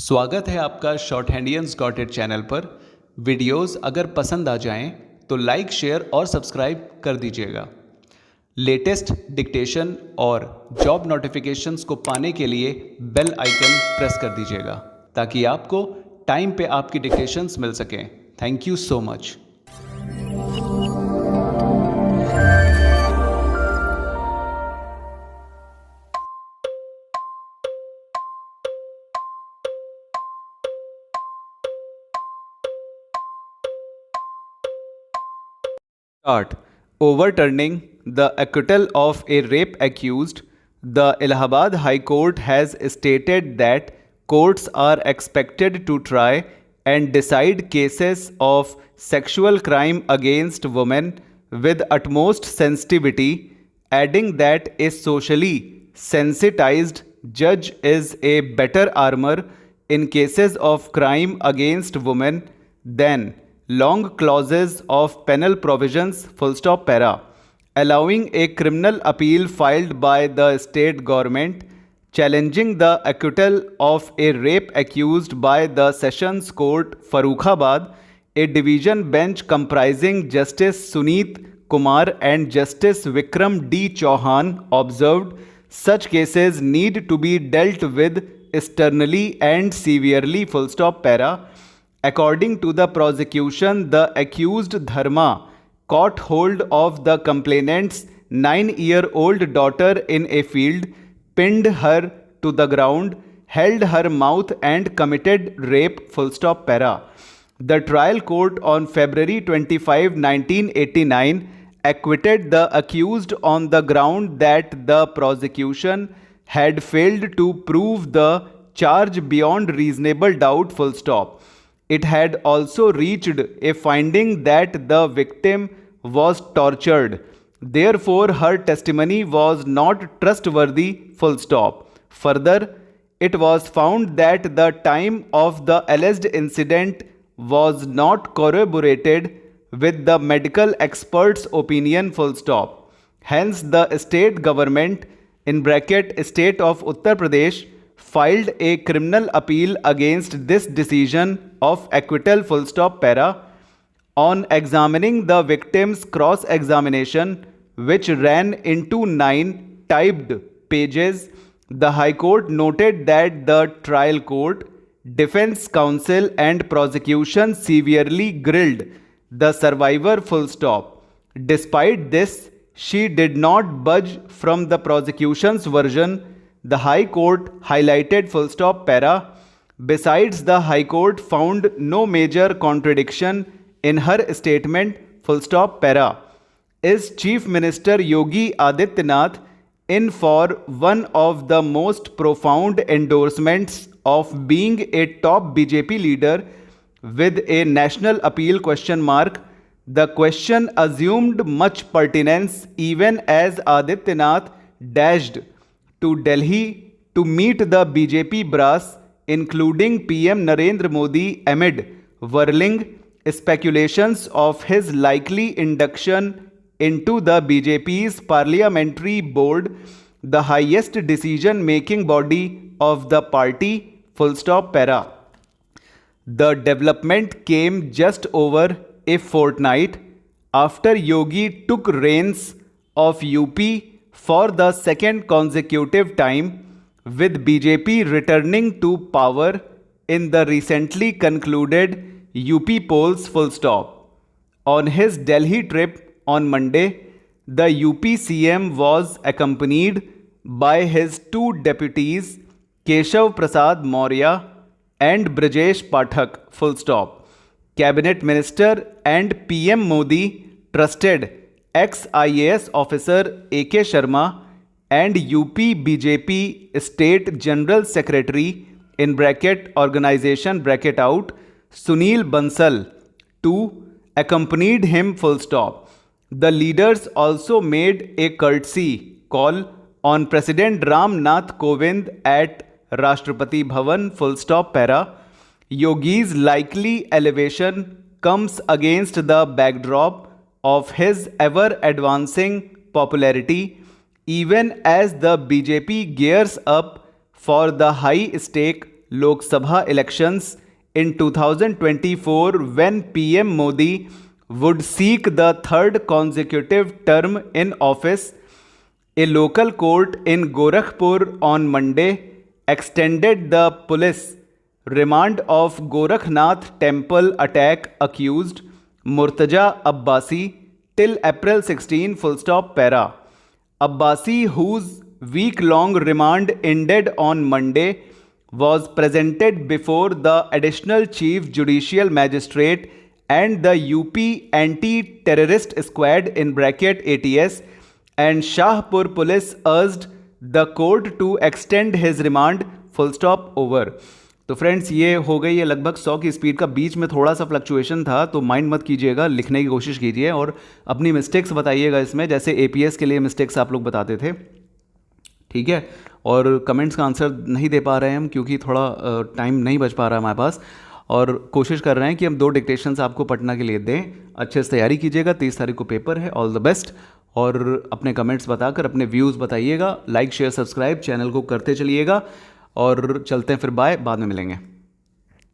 स्वागत है आपका शॉर्ट हैंडियंस गॉट इट चैनल पर। वीडियोस अगर पसंद आ जाएं तो लाइक, शेयर और सब्सक्राइब कर दीजिएगा। लेटेस्ट डिक्टेशन और जॉब नोटिफिकेशंस को पाने के लिए बेल आइकन प्रेस कर दीजिएगा ताकि आपको टाइम पे आपकी डिक्टेशंस मिल सकें। Thank you so much. Start. Overturning the acquittal of a rape accused, the Allahabad High Court has stated that courts are expected to try and decide cases of sexual crime against women with utmost sensitivity, adding that a socially sensitized judge is a better armor in cases of crime against women than long clauses of penal provisions para, allowing a criminal appeal filed by the state government challenging the acquittal of a rape accused by the Sessions Court Farrukhabad, a division bench comprising Justice Suneet Kumar and Justice Vikram D. Chauhan observed such cases need to be dealt with sternly and severely para. According to the prosecution, the accused Dharma caught hold of the complainant's 9-year-old daughter in a field, pinned her to the ground, held her mouth and committed rape para. The trial court on February 25, 1989 acquitted the accused on the ground that the prosecution had failed to prove the charge beyond reasonable doubt stop. It had also reached a finding that the victim was tortured. Therefore, her testimony was not trustworthy stop. Further, it was found that the time of the alleged incident was not corroborated with the medical expert's opinion stop. Hence, the state government (State of Uttar Pradesh) filed a criminal appeal against this decision of acquittal para. On examining the victim's cross-examination, which ran into 9 typed pages, the High Court noted that the trial court, defense counsel and prosecution severely grilled the survivor stop. Despite this, she did not budge from the prosecution's version. The High Court highlighted para. Besides, the High Court found no major contradiction in her statement para. Is Chief Minister Yogi Adityanath in for one of the most profound endorsements of being a top BJP leader with a national appeal ? The question assumed much pertinence even as Adityanath dashed to Delhi to meet the BJP brass, including PM Narendra Modi, amid whirling speculations of his likely induction into the BJP's parliamentary board, the highest decision-making body of the party para. The development came just over a fortnight after Yogi took reins of UP for the second consecutive time, with BJP returning to power in the recently concluded UP polls stop. On his Delhi trip on Monday, the UP CM was accompanied by his 2 deputies, Keshav Prasad Maurya and Brajesh Pathak stop. Cabinet Minister and PM Modi trusted ex-IAS officer AK Sharma and UP BJP State General Secretary (organization) Sunil Bansal to accompanied him stop. The leaders also made a courtesy call on President Ram Nath Kovind at Rashtrapati Bhavan stop para. Yogi's likely elevation comes against the backdrop of his ever-advancing popularity, even as the BJP gears up for the high-stake Lok Sabha elections in 2024 when PM Modi would seek the third consecutive term in office. A local court in Gorakhpur on Monday extended the police remand of Gorakhnath temple attack accused Murtaza Abbasi till April 16 full stop para. Abbasi, whose week-long remand ended on Monday, was presented before the Additional Chief Judicial Magistrate and the UP Anti-Terrorist Squad (ATS), and Shahpur Police urged the court to extend his remand full stop over. तो friends ये हो गई है लगभग 100 की speed का, बीच में थोड़ा सा फ्लक्चुएशन था तो माइंड मत कीजिएगा, लिखने की कोशिश कीजिए और अपनी मिस्टेक्स बताइएगा इसमें, जैसे एपीएस के लिए मिस्टेक्स आप लोग बताते थे, ठीक है। और कमेंट्स का आंसर नहीं दे पा रहे हैं हम क्योंकि थोड़ा टाइम नहीं बच पा रहा है हमारे पास, और कोशिश कर रहे हैं कि हम 2 डिक्टेशंस आपको पटना के लिए दें। अच्छे से तैयारी कीजिएगा, 30 तारीख को पेपर है। All the best. और अपने कमेंट्स बताकर अपने व्यूज़ बताइएगा। लाइक शेयर सब्सक्राइब चैनल को करते चलिएगा और चलते हैं फिर, बाय, बाद में मिलेंगे।